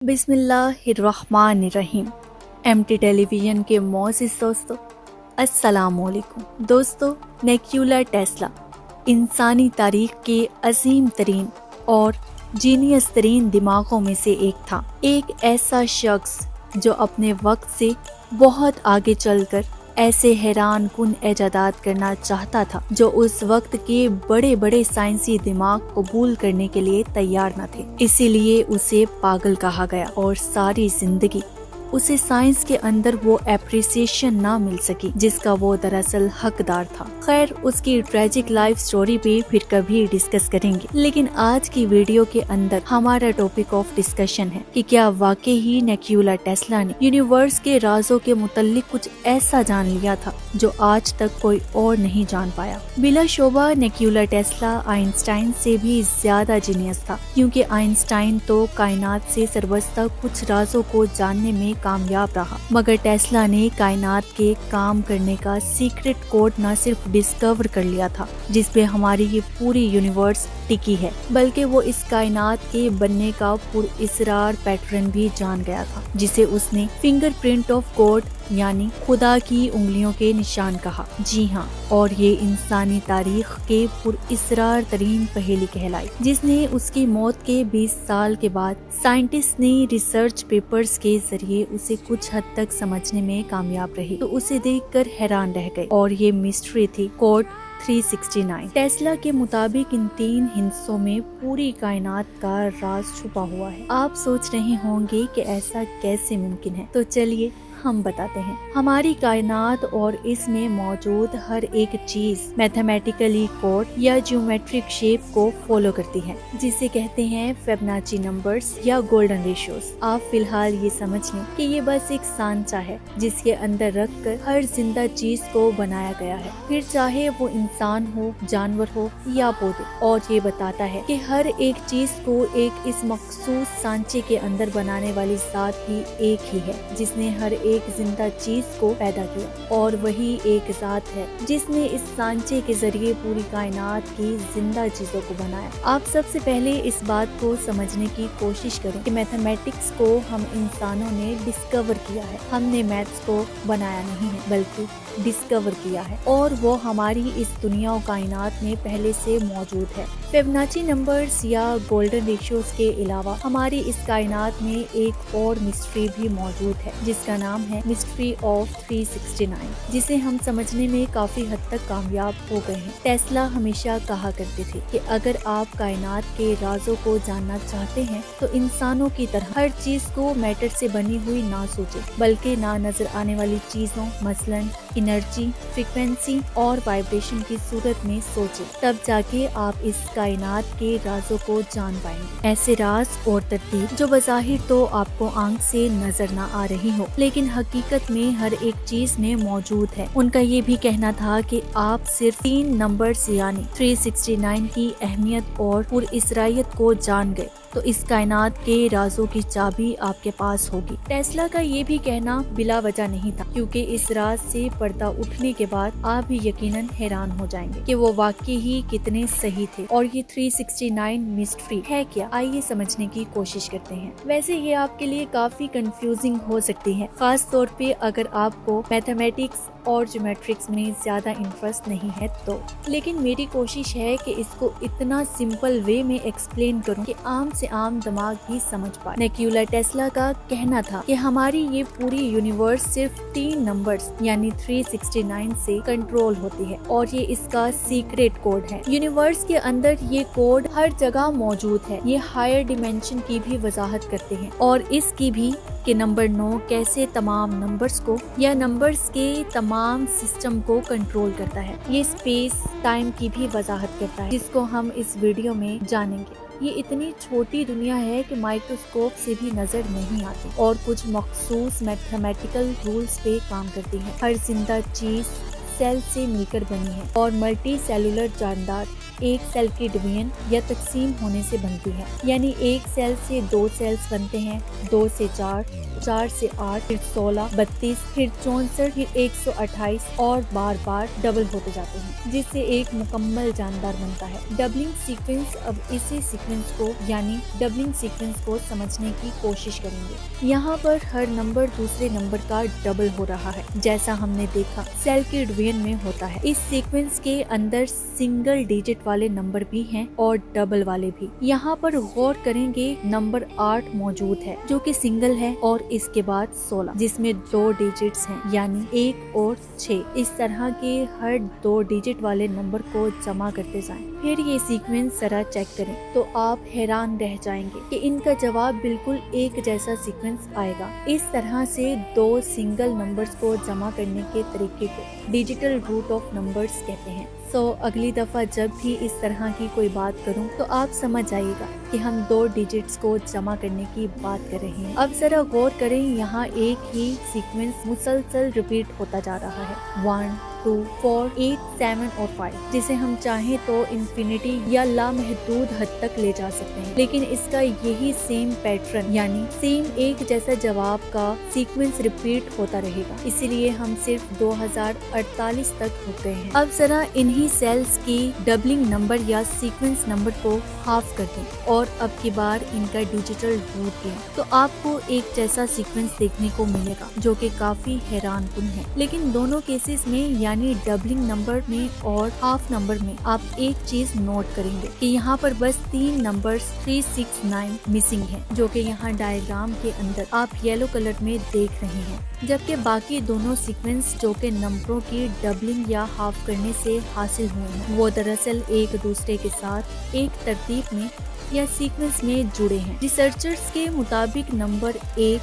بسم اللہ الرحمن الرحیم۔ ایم ٹی ٹیلی ویژن کے معزز دوستو، السلام علیکم۔ دوستو، نیکولا ٹیسلا انسانی تاریخ کے عظیم ترین اور جینیس ترین دماغوں میں سے ایک تھا۔ ایک ایسا شخص جو اپنے وقت سے بہت آگے چل کر ایسے حیران کن ایجادات کرنا چاہتا تھا جو اس وقت کے بڑے بڑے سائنسی دماغ قبول کرنے کے لیے تیار نہ تھے۔ اسی لیے اسے پاگل کہا گیا اور ساری زندگی اسے سائنس کے اندر وہ اپریسیشن نہ مل سکی جس کا وہ دراصل حقدار تھا۔ خیر، اس کی ٹریجک لائف سٹوری بھی پھر کبھی ڈسکس کریں گے، لیکن آج کی ویڈیو کے اندر ہمارا ٹاپک آف ڈسکشن ہے کہ کیا واقعی ہی نیکولا ٹیسلا نے یونیورس کے رازوں کے متعلق کچھ ایسا جان لیا تھا جو آج تک کوئی اور نہیں جان پایا۔ بلا شبہ نیکولا ٹیسلا آئنسٹائن سے بھی زیادہ جینیس تھا، کیونکہ آئنسٹائن تو کائنات سے سربستہ کچھ رازوں کو جاننے میں کامیاب رہا، مگر ٹیسلا نے کائنات کے کام کرنے کا سیکرٹ کوڈ نہ صرف ڈسکور کر لیا تھا جس پہ ہماری یہ پوری یونیورس ٹکی ہے، بلکہ وہ اس کائنات کے بننے کا پراسرار پیٹرن بھی جان گیا تھا جسے اس نے فنگر پرنٹ آف گاڈ یعنی خدا کی انگلیوں کے نشان کہا۔ جی ہاں، اور یہ انسانی تاریخ کے پراسرار ترین پہیلی کہلائی، جس نے اس کی موت کے 20 سال کے بعد سائنٹسٹ نے ریسرچ پیپرز کے ذریعے اسے کچھ حد تک سمجھنے میں کامیاب رہی تو اسے دیکھ کر حیران رہ گئے، اور یہ مسٹری تھی کوڈ 369۔ ٹیسلا کے مطابق ان 3 ہندسوں میں پوری کائنات کا راز چھپا ہوا ہے۔ آپ سوچ رہے ہوں گے کہ ایسا کیسے ممکن ہے، تو چلیے ہم بتاتے ہیں۔ ہماری کائنات اور اس میں موجود ہر ایک چیز میتھمیٹیکلی کوڈ یا جیومیٹرک شیپ کو فالو کرتی ہے، جسے کہتے ہیں فیبوناچی نمبرز یا گولڈن ریشیوز۔ آپ فی الحال یہ سمجھ لیں کہ یہ بس ایک سانچہ ہے جس کے اندر رکھ کر ہر زندہ چیز کو بنایا گیا ہے، پھر چاہے وہ انسان ہو، جانور ہو یا پودے، اور یہ بتاتا ہے کہ ہر ایک چیز کو ایک اس مخصوص سانچے کے اندر بنانے والی ذات بھی ایک ہی ہے جس نے ہر ایک زندہ چیز کو پیدا کیا، اور وہی ایک ذات ہے جس نے اس سانچے کے ذریعے پوری کائنات کی زندہ چیزوں کو بنایا۔ آپ سب سے پہلے اس بات کو سمجھنے کی کوشش کریں کہ میتھمیٹکس کو ہم انسانوں نے ڈسکور کیا ہے۔ ہم نے میتھس کو بنایا نہیں ہے بلکہ ڈسکور کیا ہے، اور وہ ہماری اس دنیا و کائنات میں پہلے سے موجود ہے۔ فیبوناچی نمبرز یا گولڈن ریشیوز کے علاوہ ہماری اس کائنات میں ایک اور مسٹری بھی موجود ہے جس کا نام ہے مسٹری آف 369، جسے ہم سمجھنے میں کافی حد تک کامیاب ہو گئے ہیں۔ ٹیسلا ہمیشہ کہا کرتے تھے کہ اگر آپ کائنات کے رازوں کو جاننا چاہتے ہیں تو انسانوں کی طرح ہر چیز کو میٹر سے بنی ہوئی نہ سوچیں، بلکہ نہ نظر آنے والی چیزوں مثلاً انرجی، فریکوینسی اور وائبریشن کی صورت میں سوچیں، تب جا کے آپ اس کائنات کے رازوں کو جان پائیں گے۔ ایسے راز اور ترتیب جو بظاہر تو آپ کو آنکھ سے نظر نہ آ رہی ہو لیکن حقیقت میں ہر ایک چیز میں موجود ہے۔ ان کا یہ بھی کہنا تھا کہ آپ صرف 3 نمبرز یعنی 369 کی اہمیت اور پراسرائیت کو جان گئے تو اس کائنات کے رازوں کی چابی آپ کے پاس ہوگی۔ ٹیسلا کا یہ بھی کہنا بلا وجہ نہیں تھا، کیونکہ اس راز سے پردہ اٹھنے کے بعد آپ بھی یقیناً حیران ہو جائیں گے کہ وہ واقعی ہی کتنے صحیح تھے۔ اور یہ 369 مسٹری ہے کیا؟ آئیے سمجھنے کی کوشش کرتے ہیں۔ ویسے یہ آپ کے لیے کافی کنفیوزنگ ہو سکتی ہے، خاص طور پہ اگر آپ کو میتھمیٹکس اور جیومیٹرکس میں زیادہ انٹرسٹ نہیں ہے تو، لیکن میری کوشش ہے کہ اس کو اتنا سمپل وے میں ایکسپلین کروں کہ عام سے عام دماغ بھی سمجھ پائے۔ نیکولا ٹیسلا کا کہنا تھا کہ ہماری یہ پوری یونیورس صرف 3 نمبرز یعنی 369 سے کنٹرول ہوتی ہے، اور یہ اس کا سیکرٹ کوڈ ہے۔ یونیورس کے اندر یہ کوڈ ہر جگہ موجود ہے۔ یہ ہائر ڈیمینشن کی بھی وضاحت کرتے ہیں، اور اس کی بھی کہ نمبر 9 کیسے تمام نمبرز کو یا نمبرز کے تمام سسٹم کو کنٹرول کرتا ہے۔ یہ اسپیس ٹائم کی بھی وضاحت کرتا ہے، جس کو ہم اس ویڈیو میں جانیں گے۔ یہ اتنی چھوٹی دنیا ہے کہ مائکروسکوپ سے بھی نظر نہیں آتی، اور کچھ مخصوص میتھمیٹیکل رولز پہ کام کرتی ہے۔ ہر زندہ چیز सेल से मिलकर बनी है और मल्टी सेलुलर जानदार एक सेल के डिवीजन या तकसीम होने से बनती है। यानी एक सेल से 2 सेल्स बनते हैं, 2 से 4, 4 से 8, फिर 16, 32, फिर 64, फिर 128 और बार बार डबल होते जाते हैं, जिससे एक मुकम्मल जानदार बनता है। Doubling sequence. अब इसी सीक्वेंस को यानी डबलिंग सीक्वेंस को समझने की कोशिश करेंगे। यहाँ पर हर नंबर दूसरे नंबर का डबल हो रहा है, जैसा हमने देखा सेल के डिवीजन में होता है। इस सीक्वेंस के अंदर सिंगल डिजिट वाले नंबर भी हैं और डबल वाले भी। यहाँ पर गौर करेंगे नंबर 8 मौजूद है जो कि सिंगल है, और इसके बाद 16 जिसमें 2 डिजिट्स हैं यानी 1 और 6। इस तरह के हर 2 डिजिट वाले नंबर को जमा करते जाएं। फिर ये सीक्वेंस जरा चेक करें तो आप हैरान रह जाएंगे कि इनका जवाब बिल्कुल एक जैसा सीक्वेंस आएगा। इस तरह से 2 सिंगल नंबर्स को जमा करने के तरीके को डिजिटल रूट ऑफ नंबर्स कहते हैं। अगली दफा जब भी इस तरह की कोई बात करूं तो आप समझ जाइएगा कि हम 2 डिजिट्स को जमा करने की बात कर रहे हैं। अब जरा गौर करें, यहाँ एक ही सीक्वेंस मुसलसल रिपीट होता जा रहा है। 1, 2, 4, 8, 7 और 5, जिसे हम चाहें तो इन्फिनिटी या लामहदूद हद तक ले जा सकते हैं। लेकिन इसका यही सेम पैटर्न यानी सेम एक जैसा जवाब का सीक्वेंस रिपीट होता रहेगा। इसीलिए हम सिर्फ 2048 तक रुक गए हैं। अब जरा इन्हीं सेल्स की डबलिंग नंबर या सीक्वेंस नंबर को हाफ कर दें और अब की बार इनका डिजिटल रूट लें तो आपको एक जैसा सीक्वेंस देखने को मिलेगा जो कि काफी हैरान कुन है। लेकिन दोनों केसेस में यानी डबलिंग नंबर में और हाफ नंबर में आप एक चीज नोट करेंगे कि यहाँ पर बस 3 नंबर्स 3, 6, 9 मिसिंग हैं, जो कि यहाँ डायग्राम के अंदर आप येलो कलर में देख रहे हैं। जबकि बाकी दोनों सीक्वेंस जो कि नंबरों की डबलिंग या हाफ करने से हासिल हुए हैं वो दरअसल एक दूसरे के साथ एक तरतीब में या सीक्वेंस में जुड़े हैं। रिसर्चर्स के मुताबिक नंबर 1,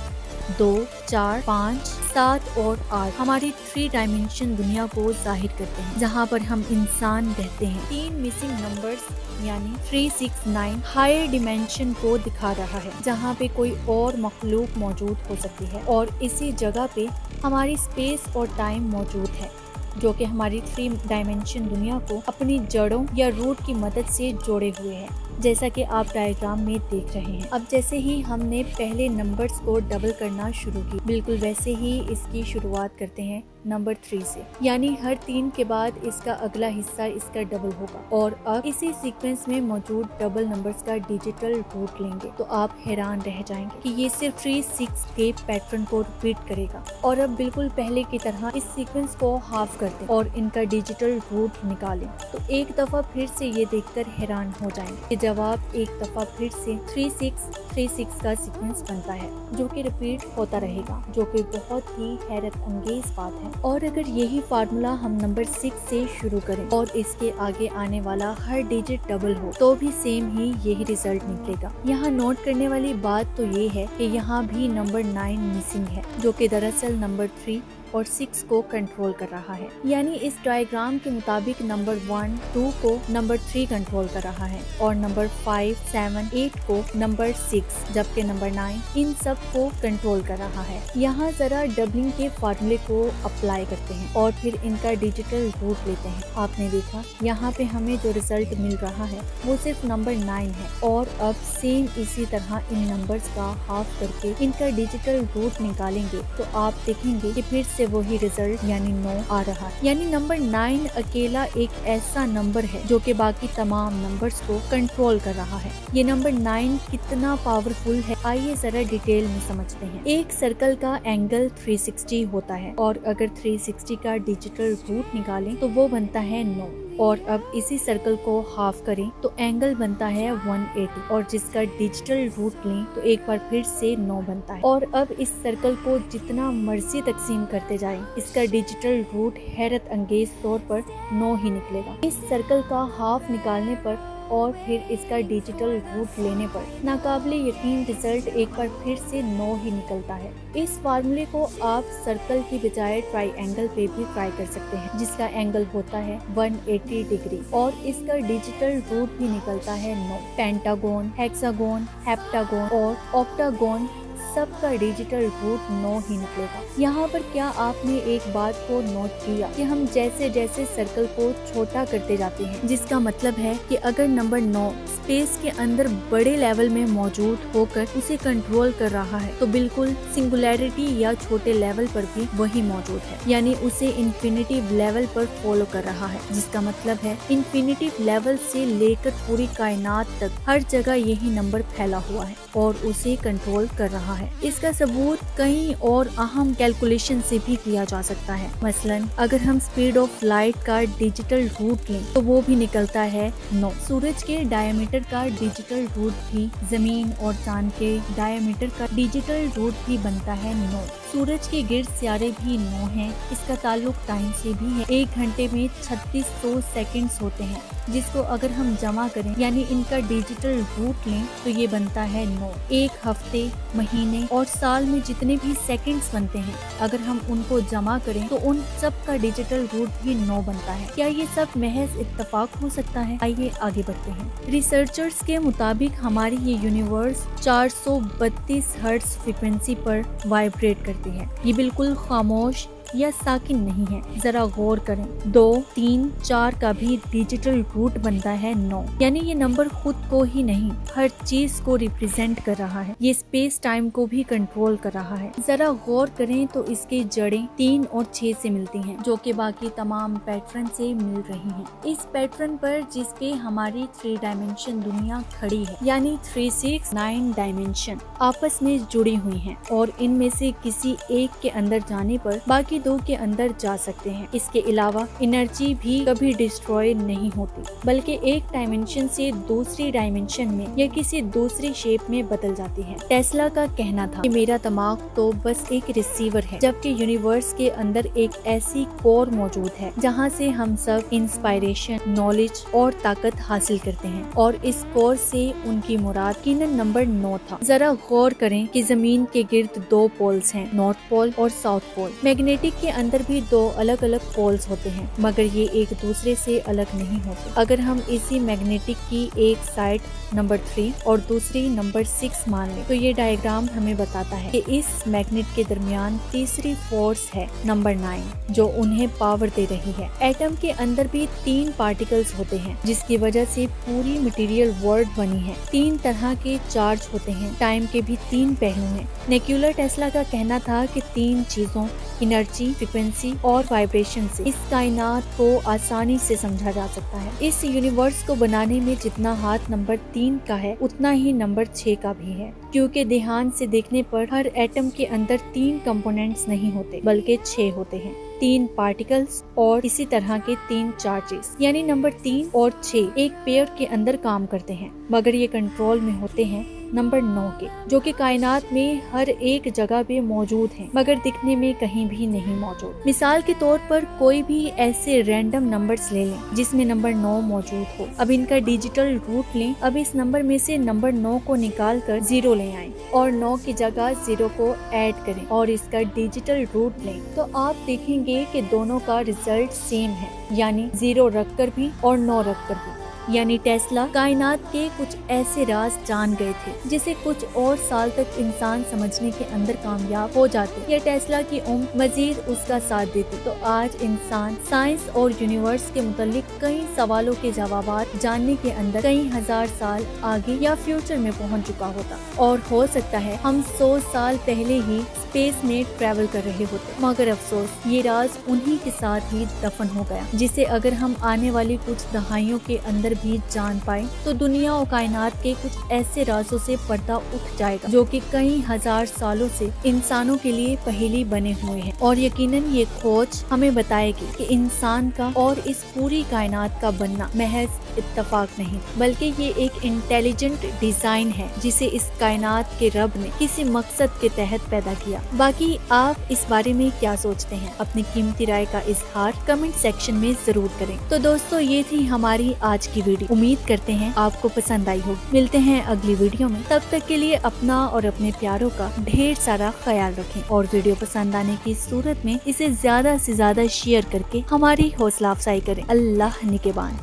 2, 4, 5, 7 और 8 हमारी 3 डायमेंशन दुनिया को जाहिर करते हैं, जहाँ पर हम इंसान रहते हैं। 3 मिसिंग नंबर्स यानी 3, 6, 9 हायर डिमेंशन को दिखा रहा है, जहाँ पे कोई और मखलूक मौजूद हो सकती है और इसी जगह पे हमारी स्पेस और टाइम मौजूद है, जो कि हमारी 3 डायमेंशन दुनिया को अपनी जड़ों या रूट की मदद से जोड़े हुए है, जैसा कि आप डायग्राम में देख रहे हैं। अब जैसे ही हमने पहले नंबर्स को डबल करना शुरू की, बिल्कुल वैसे ही इसकी शुरुआत करते हैं नंबर 3 से, यानी हर 3 के बाद इसका अगला हिस्सा इसका डबल होगा। और अब इसी सीक्वेंस में मौजूद डबल नंबर्स का डिजिटल रूट लेंगे तो आप हैरान रह जाएंगे कि ये सिर्फ 3, 6 के पैटर्न को रिपीट करेगा। और अब बिल्कुल पहले की तरह इस सीक्वेंस को हाफ कर दें और इनका डिजिटल रूट निकालें तो एक दफा फिर से ये देखकर हैरान हो जाएंगे कि जवाब एक दफा फिर से 3, 6, 3, 6 का सीक्वेंस बनता है, जो कि रिपीट होता रहेगा, जो कि बहुत ही हैरत अंगेज बात है। और अगर यही फार्मूला हम नंबर 6 से शुरू करें और इसके आगे आने वाला हर डिजिट डबल हो तो भी सेम ही यही रिजल्ट निकलेगा। यहाँ नोट करने वाली बात तो ये है कि यहाँ भी नंबर 9 मिसिंग है, जो कि दरअसल नंबर 3 और 6 को कंट्रोल कर रहा है। यानी इस डायग्राम के मुताबिक नंबर 1, 2 को नंबर 3 कंट्रोल कर रहा है और नंबर 5, 7, 8 को नंबर 6, जबकि नंबर 9 इन सब को कंट्रोल कर रहा है। यहाँ जरा डबलिंग के फार्मूले को अप्लाई करते हैं और फिर इनका डिजिटल रूट लेते हैं। आपने देखा यहाँ पे हमें जो रिजल्ट मिल रहा है वो सिर्फ नंबर 9 है और अब सेम इसी तरह इन नंबर्स का हाफ करके इनका डिजिटल रूट निकालेंगे तो आप देखेंगे कि फिर से वही रिजल्ट यानी 9 आ रहा है। यानी नंबर 9 अकेला एक ऐसा नंबर है जो कि बाकी तमाम नंबर्स को कंट्रोल कर रहा है। ये नंबर 9 कितना पावरफुल है आइए जरा डिटेल में समझते हैं। एक सर्कल का एंगल 360 होता है और अगर 360 का डिजिटल रूट निकालें तो वो बनता है 9 और अब इसी सर्कल को हाफ करें तो एंगल बनता है 180 और जिसका डिजिटल रूट लें तो एक बार फिर से 9 बनता है। और अब इस सर्कल को जितना मर्जी तकसीम करते जाएं इसका डिजिटल रूट हैरत अंगेज तौर पर 9 ही निकलेगा। इस सर्कल का हाफ निकालने पर और फिर इसका डिजिटल रूट लेने पर नाकाबिले यकीन रिजल्ट एक बार फिर से 9 ही निकलता है। इस फार्मूले को आप सर्कल की बजाय ट्राइएंगल पे भी ट्राई कर सकते हैं जिसका एंगल होता है 180 डिग्री और इसका डिजिटल रूट भी निकलता है 9। पेंटागोन, हेक्सागोन, हेप्टागोन और ऑक्टागोन सब का डिजिटल रूट 9 ही निकलेगा। यहाँ पर क्या आपने एक बात को नोट किया कि हम जैसे जैसे सर्कल को छोटा करते जाते हैं, जिसका मतलब है कि अगर नंबर 9 स्पेस के अंदर बड़े लेवल में मौजूद होकर उसे कंट्रोल कर रहा है, तो बिल्कुल सिंगुलैरिटी या छोटे लेवल पर भी वही मौजूद है, यानी उसे इन्फिनिटिव लेवल पर फॉलो कर रहा है, जिसका मतलब है इन्फिनिटिव लेवल से लेकर पूरी कायनात तक हर जगह यही नंबर फैला हुआ है और उसे कंट्रोल कर रहा है। इसका सबूत कई और अहम कैलकुलेशन से भी किया जा सकता है। मसलन अगर हम स्पीड ऑफ लाइट का डिजिटल रूट लें तो वो भी निकलता है 9। सूरज के डायमीटर का डिजिटल रूट भी जमीन और चांद के डायमीटर का डिजिटल रूट भी बनता है 9। सूरज के गिर्द सियारे भी 9 हैं। इसका ताल्लुक टाइम से भी है। 1 घंटे में 3600 सेकंड्स होते हैं, जिसको अगर हम जमा करें यानी इनका डिजिटल रूट लें तो ये बनता है 9। एक हफ्ते, महीने और साल में जितने भी सेकंड्स बनते हैं, अगर हम उनको जमा करें तो उन सब का डिजिटल रूट भी 9 बनता है। क्या ये सब महज इत्तेफाक हो सकता है? आइए आगे बढ़ते हैं। रिसर्चर्स के मुताबिक हमारी ये यूनिवर्स 432 हर्ट्ज फ्रीक्वेंसी पर वाइब्रेट करती है। ये बिल्कुल खामोश या साकिन नहीं है। जरा गौर करें, 2, 3, 4 का भी डिजिटल रूट बनता है 9, यानी ये नंबर खुद को ही नहीं हर चीज को रिप्रेजेंट कर रहा है। ये स्पेस टाइम को भी कंट्रोल कर रहा है। जरा गौर करें तो इसके जड़ें 3 और 6 से मिलती हैं, जो कि बाकी तमाम पैटर्न से मिल रही हैं। इस पैटर्न पर जिसपे हमारी 3 डायमेंशन दुनिया खड़ी है, यानी 3, 6, 9 डायमेंशन आपस में जुड़ी हुई हैं और इनमें से किसी एक के अंदर जाने पर बाकी 2 के अंदर जा सकते हैं। इसके अलावा एनर्जी भी कभी डिस्ट्रॉय नहीं होती, बल्कि एक डायमेंशन से दूसरी डायमेंशन में या किसी दूसरी शेप में बदल जाती है। टेस्ला का कहना था कि मेरा दिमाग तो बस एक रिसीवर है, जबकि यूनिवर्स के अंदर एक ऐसी कोर मौजूद है जहां से हम सब इंस्पायरेशन, नॉलेज और ताकत हासिल करते हैं, और इस कोर से उनकी मुराद यकीनन नंबर 9 था। जरा गौर करें कि जमीन के गिर्द 2 पोल्स हैं, नॉर्थ पोल और साउथ पोल। मैग्नेटिक के अंदर भी 2 अलग अलग पोल्स होते हैं, मगर ये एक दूसरे से अलग नहीं होते। अगर हम इसी मैग्नेटिक की एक साइड नंबर 3 और दूसरी नंबर 6 मान लें, तो ये डायग्राम हमें बताता है कि इस मैग्नेट के दरमियान तीसरी फोर्स है नंबर 9, जो उन्हें पावर दे रही है। एटम के अंदर भी 3 पार्टिकल्स होते हैं, जिसकी वजह से पूरी मटेरियल वर्ल्ड बनी है। 3 तरह के चार्ज होते हैं। टाइम के भी 3 पहलू हैं। निकोला टेस्ला का कहना था कि 3 चीजों एनर्जी, फ्रीक्वेंसी और वाइब्रेशन से इस कायनात को आसानी से समझा जा सकता है। इस यूनिवर्स को बनाने में जितना हाथ नंबर 3 का है, उतना ही नंबर 6 का भी है, क्योंकि ध्यान से देखने पर हर एटम के अंदर 3 कंपोनेंट्स नहीं होते, बल्कि 6 होते हैं। 3 पार्टिकल्स और इसी तरह के 3 चार्जेस, यानी नंबर 3 और 6 एक पेयर के अंदर काम करते हैं, मगर ये कंट्रोल में होते हैं नंबर 9 के, जो कि कायनात में हर एक जगह पे मौजूद हैं, मगर दिखने में कहीं भी नहीं मौजूद। मिसाल के तौर पर कोई भी ऐसे रैंडम नंबर्स ले लें जिसमें नंबर 9 मौजूद हो। अब इनका डिजिटल रूट लें। अब इस नंबर में से नंबर 9 को निकाल कर 0 ले आएं और 9 की जगह 0 को ऐड करें और इसका डिजिटल रूट लें, तो आप देखेंगे कि दोनों का रिजल्ट सेम है, यानी 0 रखकर भी और 9 रखकर भी। यानी टेस्ला कायनात के कुछ ऐसे राज जान गए थे जिसे कुछ और साल तक इंसान समझने के अंदर कामयाब हो जाते या टेस्ला की उम्र मजीद उसका साथ देती, तो आज इंसान साइंस और यूनिवर्स के मुतालिक कई सवालों के जवाब जानने के अंदर कई हजार साल आगे या फ्यूचर में पहुंच चुका होता, और हो सकता है हम 100 साल पहले ही स्पेस में ट्रैवल कर रहे होते। मगर अफसोस ये राज उन्हीं के साथ ही दफन हो गया, जिसे अगर हम आने वाली कुछ दहाइयों के अंदर भी जान पाए तो दुनिया और कायनात के कुछ ऐसे राजों से पर्दा उठ जाएगा जो कि कई हजार सालों से इंसानों के लिए पहेली बने हुए हैं। और यकीनन ये खोज हमें बताएगी कि इंसान का और इस पूरी कायनात का बनना महज इत्तेफाक नहीं, बल्कि ये एक इंटेलिजेंट डिजाइन है जिसे इस कायनात के रब ने किसी मकसद के तहत पैदा किया। बाकी आप इस बारे में क्या सोचते हैं? अपनी कीमती राय का इजहार कमेंट सेक्शन में जरूर करें। तो दोस्तों, ये थी हमारी आज की वीडियो। उम्मीद करते हैं आपको पसंद आई होगी। मिलते हैं अगली वीडियो में, तब तक के लिए अपना और अपने प्यारों का ढेर सारा ख्याल रखें और वीडियो पसंद आने की सूरत में इसे ज्यादा से ज्यादा शेयर करके हमारी हौसला अफजाई करें। अल्लाह निगहबान।